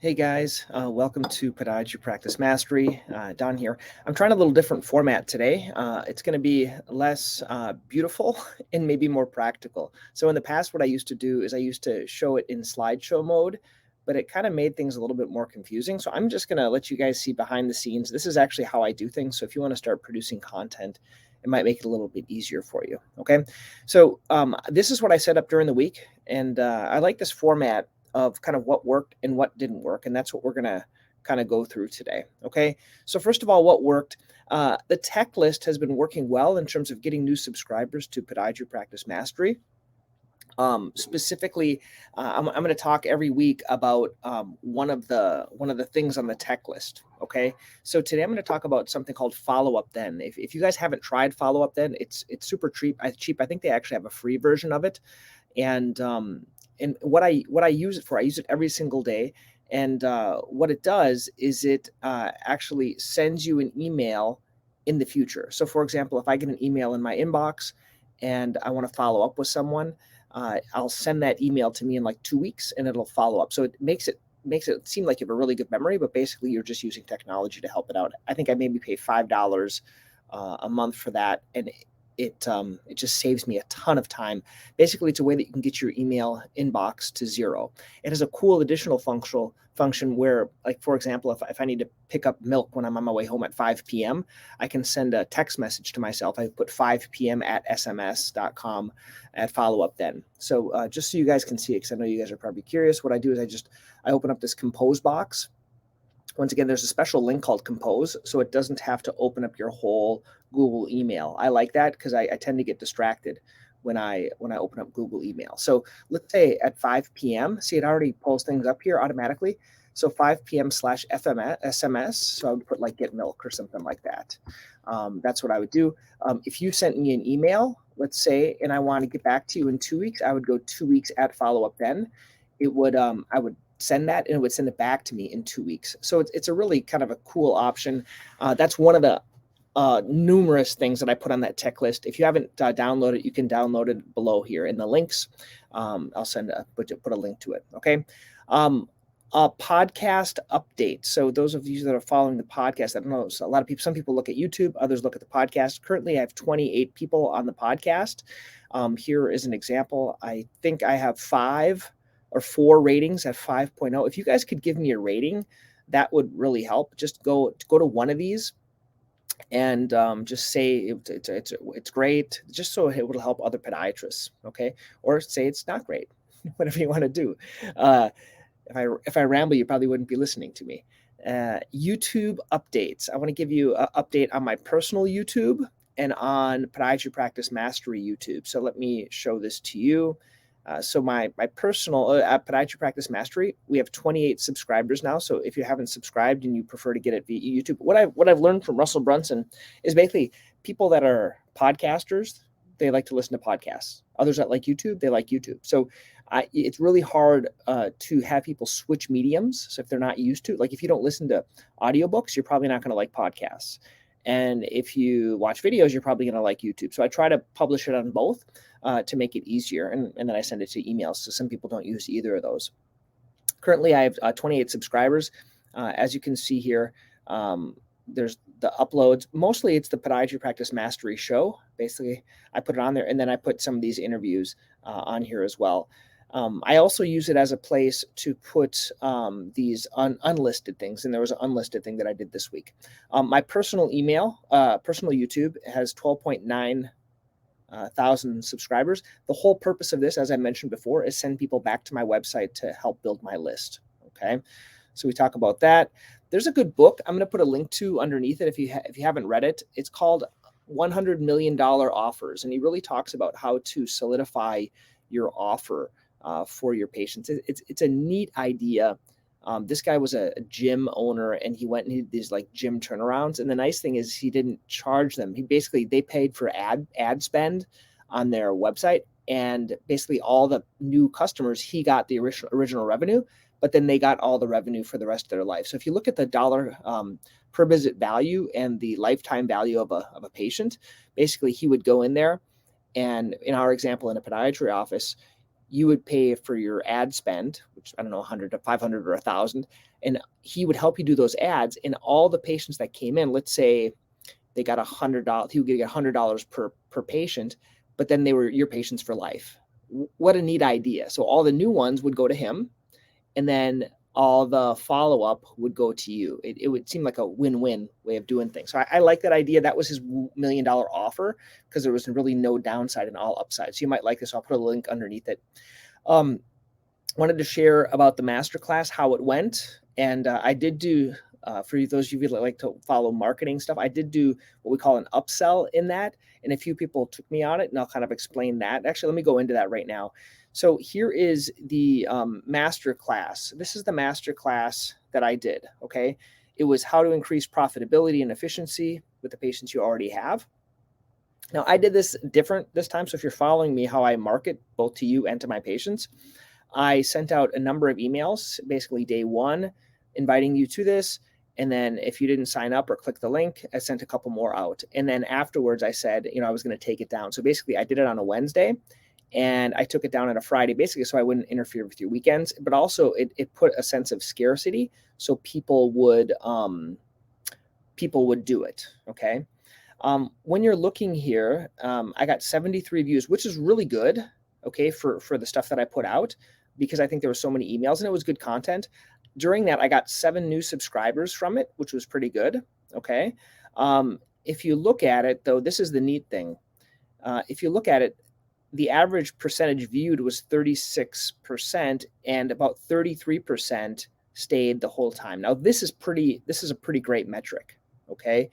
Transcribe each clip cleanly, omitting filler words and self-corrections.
Hey guys, welcome to Podiatry Practice Mastery. Don here. I'm trying a little different format today. It's going to be less beautiful and maybe more practical. So in the past, what I used to do is I used to show it in slideshow mode, but it kind of made things a little bit more confusing. So I'm just going to let you guys see behind the scenes. This is actually how I do things. So if you want to start producing content, it might make it a little bit easier for you. Okay. So this is what I set up during the week. And I like this format of kind of what worked and what didn't work. And that's what we're going to kind of go through today. Okay. So, first of all, what worked? The tech list has been working well in terms of getting new subscribers to Podiatry Practice Mastery. Specifically, I'm going to talk every week about one of the things on the tech list. Okay, so today I'm going to talk about something called Follow Up Then. If you guys haven't tried Follow Up Then, it's super cheap. I think they actually have a free version of it, and what I use it for, I use it every single day. And what it does is it actually sends you an email in the future. So, for example, if I get an email in my inbox and I want to follow up with someone, I'll send that email to me in like 2 weeks, and it'll follow up. So it makes it seem like you have a really good memory, but basically you're just using technology to help it out. I think I maybe pay $5 a month for that, and it just saves me a ton of time. Basically, it's a way that you can get your email inbox to zero. It has a cool additional function where, like, for example, if I need to pick up milk when I'm on my way home at 5 p.m., I can send a text message to myself. I put 5 p.m. at sms.com at follow up then. So just so you guys can see it, because I know you guys are probably curious, what I do is I open up this compose box. Once again, there's a special link called Compose, so it doesn't have to open up your whole Google email. I like that because I tend to get distracted when I open up Google email. So let's say at 5 p.m., see, it already pulls things up here automatically. So 5 p.m. / SMS. So I would put like get milk or something like that. That's what I would do. If you sent me an email, let's say, and I want to get back to you in 2 weeks, I would go 2 weeks at follow up then. I would send that, and it would send it back to me in 2 weeks. So it's a really kind of a cool option. That's one of the numerous things that I put on that tech list. If you haven't downloaded it, you can download it below here in the links. I'll put a link to it. Okay. Podcast update. So those of you that are following the podcast, I don't know, so a lot of people, some people look at YouTube, others look at the podcast. Currently, I have 28 people on the podcast. Here is an example. I think I have 5 or 4 ratings at 5.0. If you guys could give me a rating, that would really help. Just go to one of these and just say it's great, just so it will help other podiatrists. Okay, or say it's not great. Whatever you want to do. If I ramble, you probably wouldn't be listening to me. YouTube updates. I want to give you an update on my personal YouTube and on Podiatry Practice Mastery YouTube. So let me show this to you. So my personal at Podiatry Practice Mastery, we have 28 subscribers now. So if you haven't subscribed and you prefer to get it via YouTube, what I've learned from Russell Brunson is basically people that are podcasters, they like to listen to podcasts. Others that like YouTube, they like YouTube. So it's really hard to have people switch mediums. So if they're not used to, like if you don't listen to audiobooks, you're probably not going to like podcasts. And if you watch videos, you're probably going to like YouTube. So I try to publish it on both to make it easier. And then I send it to emails. So some people don't use either of those. Currently, I have 28 subscribers. As you can see here, there's the uploads. Mostly it's the Podiatry Practice Mastery show. Basically, I put it on there. And then I put some of these interviews on here as well. I also use it as a place to put these unlisted things. And there was an unlisted thing that I did this week. My personal email, personal YouTube has 12.9 thousand subscribers. The whole purpose of this, as I mentioned before, is send people back to my website to help build my list. Okay. So we talk about that. There's a good book I'm going to put a link to underneath it if you haven't read it. It's called $100 Million Offers. And he really talks about how to solidify your offer for your patients. It's a neat idea. This guy was a gym owner, and he went and he did these like gym turnarounds. And the nice thing is he didn't charge them. They paid for ad spend on their website, and basically all the new customers, he got the original revenue, but then they got all the revenue for the rest of their life. So if you look at the dollar per visit value and the lifetime value of a patient, basically he would go in there, and in our example in a podiatry office, you would pay for your ad spend, which I don't know, 100 to 500 or 1,000, and he would help you do those ads. And all the patients that came in, let's say they got $100, he would get $100 per patient, but then they were your patients for life. What a neat idea. So all the new ones would go to him, and then all the follow-up would go to you. It would seem like a win-win way of doing things. So I like that idea. That was his $1 million offer because there was really no downside and all upside. So you might like this. I'll put a link underneath it. Wanted to share about the masterclass, how it went. And I did do, for those of you that like to follow marketing stuff, I did do what we call an upsell in that. And a few people took me on it, and I'll kind of explain that. Actually, let me go into that right now. So here is the master class. This is the master class that I did, okay? It was how to increase profitability and efficiency with the patients you already have. Now, I did this different this time. So if you're following me, how I market both to you and to my patients, I sent out a number of emails, basically day one, inviting you to this. And then if you didn't sign up or click the link, I sent a couple more out. And then afterwards, I said, I was going to take it down. So basically, I did it on a Wednesday, and I took it down on a Friday, basically so I wouldn't interfere with your weekends. But also, it put a sense of scarcity, so people would do it. Okay. When you're looking here, I got 73 views, which is really good. Okay, for the stuff that I put out, because I think there were so many emails and it was good content. During that, I got 7 new subscribers from it, which was pretty good. Okay. If you look at it, though, this is the neat thing. If you look at it, the average percentage viewed was 36%, and about 33% stayed the whole time. Now, this is a pretty great metric. Okay.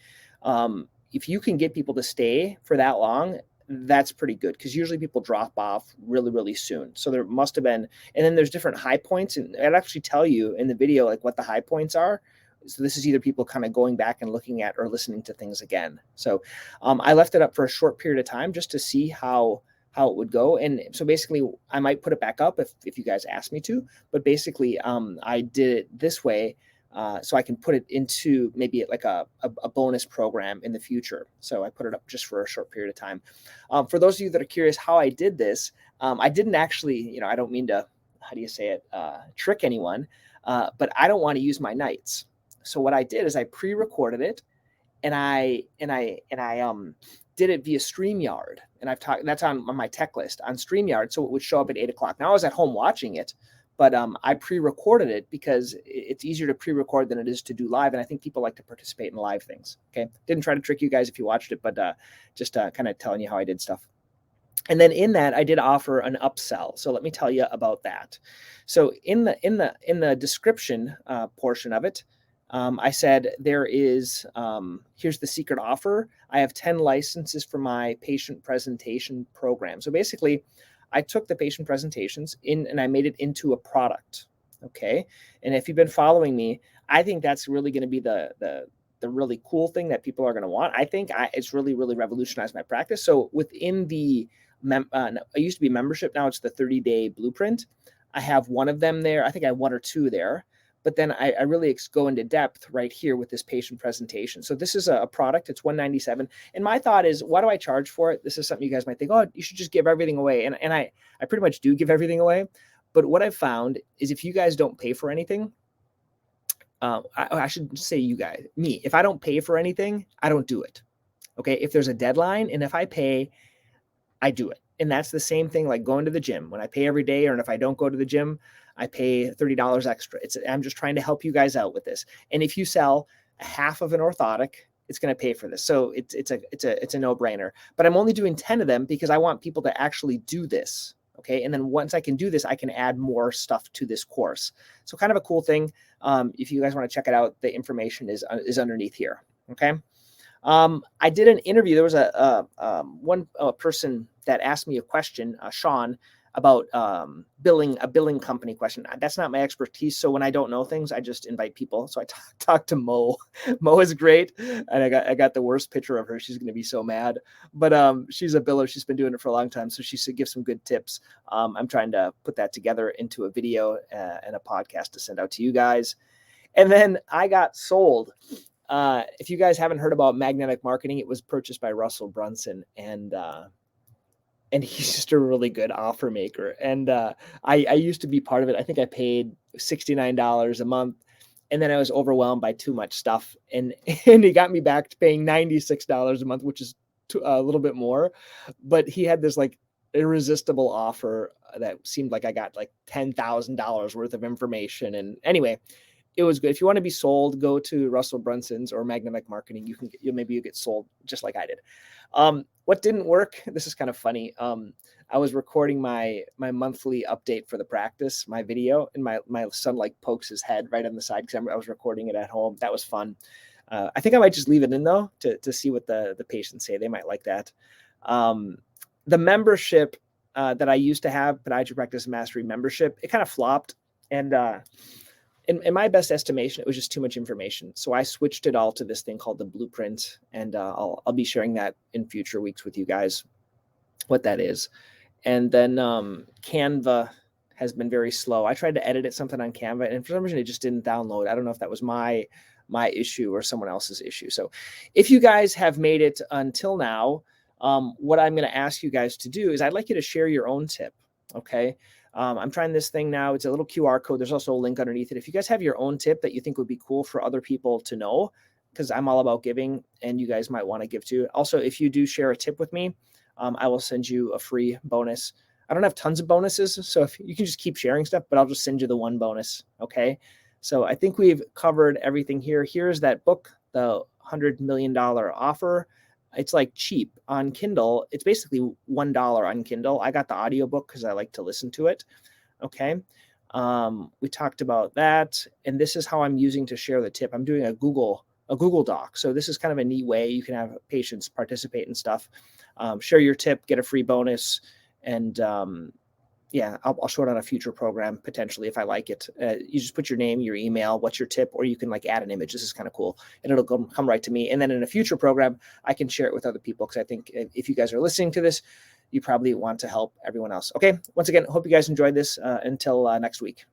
If you can get people to stay for that long, that's pretty good, because usually people drop off really, really soon. So there must have been, and then there's different high points, and I'd actually tell you in the video like what the high points are. So this is either people kind of going back and looking at or listening to things again. So I left it up for a short period of time just to see how it would go. And so basically I might put it back up if you guys ask me to, but basically I did it this way. So I can put it into maybe like a bonus program in the future. So I put it up just for a short period of time. For those of you that are curious how I did this, I didn't actually, I don't mean to, how do you say it, trick anyone, but I don't want to use my nights. So what I did is I pre-recorded it, and I did it via StreamYard, and that's on my tech list on StreamYard, so it would show up at 8 o'clock. Now I was at home watching it, but I pre-recorded it because it's easier to pre-record than it is to do live, and I think people like to participate in live things. Okay, didn't try to trick you guys if you watched it, but just kind of telling you how I did stuff. And then in that, I did offer an upsell. So let me tell you about that. So in the description portion of it, I said there is, here's the secret offer. I have 10 licenses for my patient presentation program. So basically, I took the patient presentations and I made it into a product. Okay. And if you've been following me, I think that's really going to be the really cool thing that people are going to want. I think it's really, really revolutionized my practice. So within the, it used to be membership. Now it's the 30-day blueprint. I have one of them there. I think I have 1 or 2 there. But then I really go into depth right here with this patient presentation. So this is a product. It's $197. And my thought is, why do I charge for it? This is something you guys might think, oh, you should just give everything away. And I pretty much do give everything away. But what I've found is if you guys don't pay for anything, I should say you guys, me, if I don't pay for anything, I don't do it. Okay. If there's a deadline and if I pay, I do it. And that's the same thing like going to the gym. When I pay every day, or if I don't go to the gym, I pay $30 extra. I'm just trying to help you guys out with this. And if you sell half of an orthotic, it's going to pay for this. So it's a no-brainer. But I'm only doing 10 of them because I want people to actually do this. Okay. And then once I can do this, I can add more stuff to this course. So kind of a cool thing. If you guys want to check it out, the information is underneath here. Okay. I did an interview. There was one person that asked me a question, Sean, about a billing company question. That's not my expertise. So when I don't know things, I just invite people. So I talked to Mo. Mo is great. And I got the worst picture of her. She's going to be so mad. But she's a biller. She's been doing it for a long time. So she should give some good tips. I'm trying to put that together into a video and a podcast to send out to you guys. And then I got sold. If you guys haven't heard about magnetic marketing, it was purchased by Russell Brunson. And, and he's just a really good offer maker. And I used to be part of it. I think I paid $69 a month, and then I was overwhelmed by too much stuff, and and he got me back to paying $96 a month, which is a little bit more. But he had this like irresistible offer that seemed like I got like $10,000 worth of information. And anyway, it was good. If you want to be sold, go to Russell Brunson's or Magnemic Marketing. You can get, maybe you get sold just like I did. What didn't work? This is kind of funny. I was recording my monthly update for the practice, my video, and my son like pokes his head right on the side because I was recording it at home. That was fun. I think I might just leave it in though to see what the patients say. They might like that. The membership that I used to have, Podiatry Practice Mastery membership, it kind of flopped, and in my best estimation, it was just too much information. So I switched it all to this thing called the Blueprint, and I'll be sharing that in future weeks with you guys, what that is. And then Canva has been very slow. I tried to edit it something on Canva, and for some reason it just didn't download. I don't know if that was my issue or someone else's issue. So if you guys have made it until now, what I'm going to ask you guys to do is I'd like you to share your own tip. Okay. I'm trying this thing now. It's a little QR code. There's also a link underneath it. If you guys have your own tip that you think would be cool for other people to know, because I'm all about giving and you guys might want to give too. Also, if you do share a tip with me, I will send you a free bonus. I don't have tons of bonuses, so if you can just keep sharing stuff, but I'll just send you the one bonus. Okay. So I think we've covered everything here. Here's that book, the $100 million offer. It's like cheap on Kindle. It's basically $1 on Kindle. I got the audiobook because I like to listen to it. Okay. We talked about that. And this is how I'm using to share the tip. I'm doing a Google Doc. So this is kind of a neat way you can have patients participate in stuff. Share your tip, get a free bonus. And yeah, I'll show it on a future program potentially if I like it. You just put your name, your email, what's your tip, or you can like add an image. This is kind of cool, and it'll come right to me. And then in a future program, I can share it with other people because I think if you guys are listening to this, you probably want to help everyone else. Okay. Once again, hope you guys enjoyed this. Until next week.